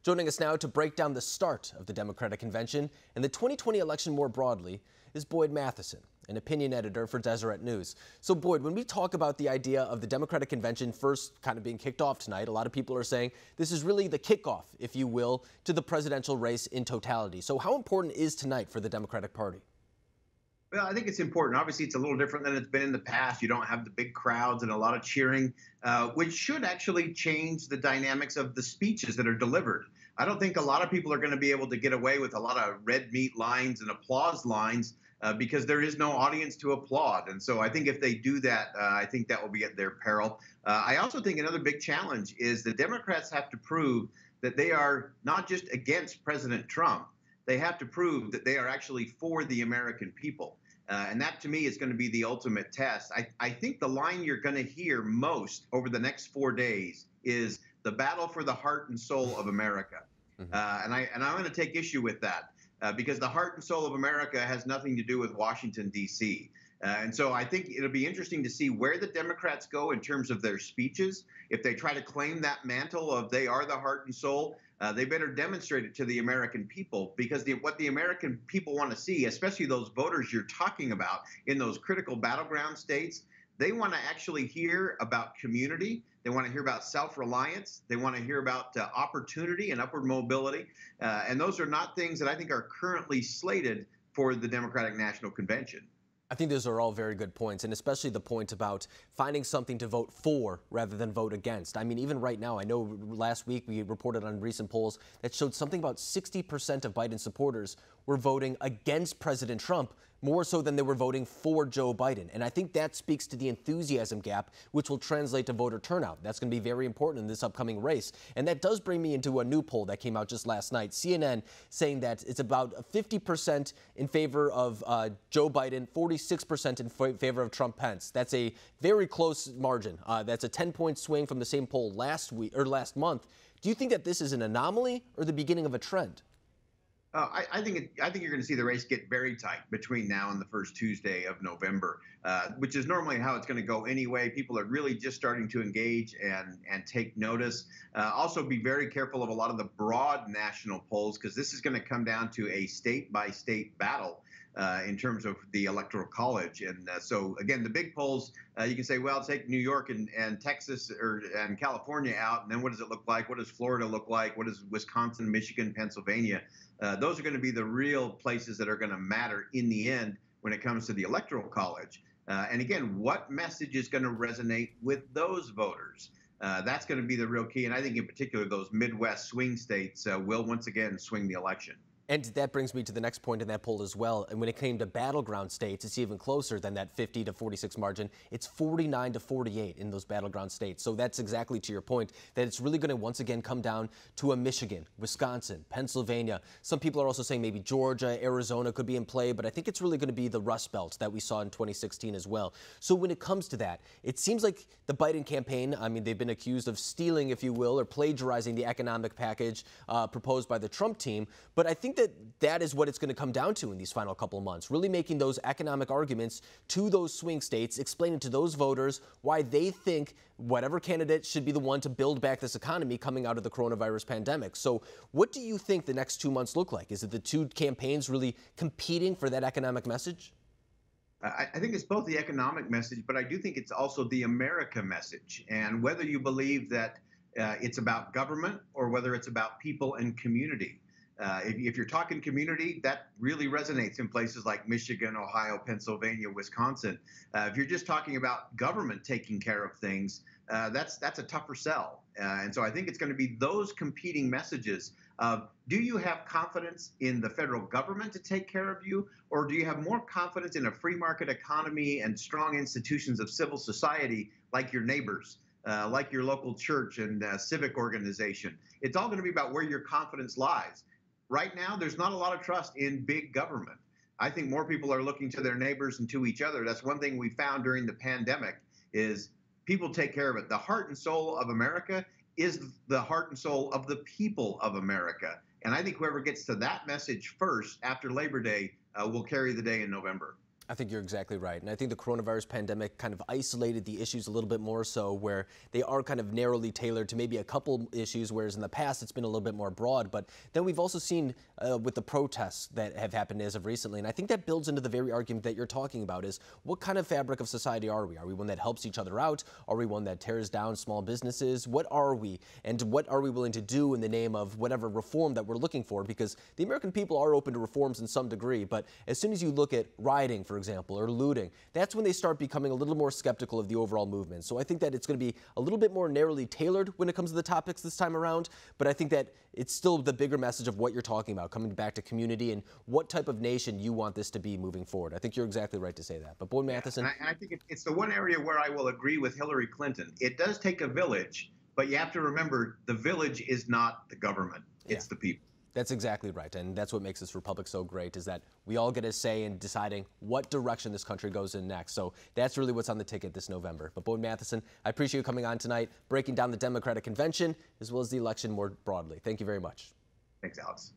Joining us now to break down the start of the Democratic Convention and the 2020 election more broadly is Boyd Matheson, an opinion editor for Deseret News. So Boyd, when we talk about the idea of the Democratic Convention first kind of being kicked off tonight, a lot of people are saying this is really the kickoff, if you will, to the presidential race in totality. So how important is tonight for the Democratic Party? Well, I think it's important. Obviously, it's a little different than it's been in the past. You don't have the big crowds and a lot of cheering, which should actually change the dynamics of the speeches that are delivered. I don't think a lot of people are going to be able to get away with a lot of red meat lines and applause lines because there is no audience to applaud. And so I think if they do that, I think that will be at their peril. I also think another big challenge is the Democrats have to prove that they are not just against President Trump. They have to prove that they are actually for the American people. And that, to me, is going to be the ultimate test. I think the line you're going to hear most over the next 4 days is the battle for the heart and soul of America. And I'm going to take issue with that because the heart and soul of America has nothing to do with Washington, D.C. And so I think it'll be interesting to see where the Democrats go in terms of their speeches. If they try to claim that mantle of they are the heart and soul, they better demonstrate it to the American people, because what the American people want to see, especially those voters you're talking about in those critical battleground states, they want to actually hear about community. They want to hear about self-reliance. They want to hear about opportunity and upward mobility. And those are not things that I think are currently slated for the Democratic National Convention. I think those are all very good points, and especially the point about finding something to vote for rather than vote against. I mean, even right now, I know last week we reported on recent polls that showed something about 60% of Biden supporters were voting against President Trump, more so than they were voting for Joe Biden. And I think that speaks to the enthusiasm gap, which will translate to voter turnout. That's going to be very important in this upcoming race. And that does bring me into a new poll that came out just last night. CNN saying that it's about 50% in favor of Joe Biden, 46% in favor of Trump Pence. That's a very close margin. That's a 10-point swing from the same poll last month. Do you think that this is an anomaly or the beginning of a trend? I think you're going to see the race get very tight between now and the first Tuesday of November, which is normally how it's going to go anyway. People are really just starting to engage and take notice. Also, be very careful of a lot of the broad national polls, because this is going to come down to a state-by-state battle in terms of the Electoral College. And so, again, the big polls, you can say, well, take New York and Texas and California out, and then what does it look like? What does Florida look like? What does Wisconsin, Michigan, Pennsylvania? Those are going to be the real places that are going to matter in the end when it comes to the Electoral College. And again, what message is going to resonate with those voters? That's going to be the real key. And I think in particular, those Midwest swing states will once again swing the election. And that brings me to the next point in that poll as well. And when it came to battleground states, it's even closer than that 50 to 46 margin. It's 49 to 48 in those battleground states. So that's exactly to your point, that it's really going to once again come down to a Michigan, Wisconsin, Pennsylvania. Some people are also saying maybe Georgia, Arizona could be in play, but I think it's really going to be the Rust Belt that we saw in 2016 as well. So when it comes to that, it seems like the Biden campaign, I mean, they've been accused of stealing, if you will, or plagiarizing the economic package proposed by the Trump team. But I think that is what it's going to come down to in these final couple of months, really making those economic arguments to those swing states, explaining to those voters why they think whatever candidate should be the one to build back this economy coming out of the coronavirus pandemic. So what do you think the next 2 months look like? Is it the two campaigns really competing for that economic message? I think it's both the economic message, but I do think it's also the America message. And whether you believe that it's about government or whether it's about people and community. If you're talking community, that really resonates in places like Michigan, Ohio, Pennsylvania, Wisconsin. If you're just talking about government taking care of things, that's a tougher sell. And so I think it's going to be those competing messages of, do you have confidence in the federal government to take care of you, or do you have more confidence in a free market economy and strong institutions of civil society like your neighbors? Like your local church and civic organization. It's all going to be about where your confidence lies. Right now, there's not a lot of trust in big government. I think more people are looking to their neighbors and to each other. That's one thing we found during the pandemic is people take care of it. The heart and soul of America is the heart and soul of the people of America. And I think whoever gets to that message first after Labor Day will carry the day in November. I think you're exactly right. And I think the coronavirus pandemic kind of isolated the issues a little bit more so, where they are kind of narrowly tailored to maybe a couple issues, whereas in the past it's been a little bit more broad. But then we've also seen with the protests that have happened as of recently, and I think that builds into the very argument that you're talking about, is what kind of fabric of society are we? Are we one that helps each other out? Are we one that tears down small businesses? What are we? And what are we willing to do in the name of whatever reform that we're looking for? Because the American people are open to reforms in some degree, but as soon as you look at rioting, for example, or looting, that's when they start becoming a little more skeptical of the overall movement. So I think that it's going to be a little bit more narrowly tailored when it comes to the topics this time around, but I think that it's still the bigger message of what you're talking about, coming back to community and what type of nation you want this to be moving forward. I think you're exactly right to say that. But Boyd Matheson. And I think it's the one area where I will agree with Hillary Clinton. It does take a village, but you have to remember the village is not the government. It's the people. That's exactly right, and that's what makes this republic so great, is that we all get a say in deciding what direction this country goes in next. So that's really what's on the ticket this November. But Boyd Matheson, I appreciate you coming on tonight, breaking down the Democratic convention as well as the election more broadly. Thank you very much. Thanks, Alex.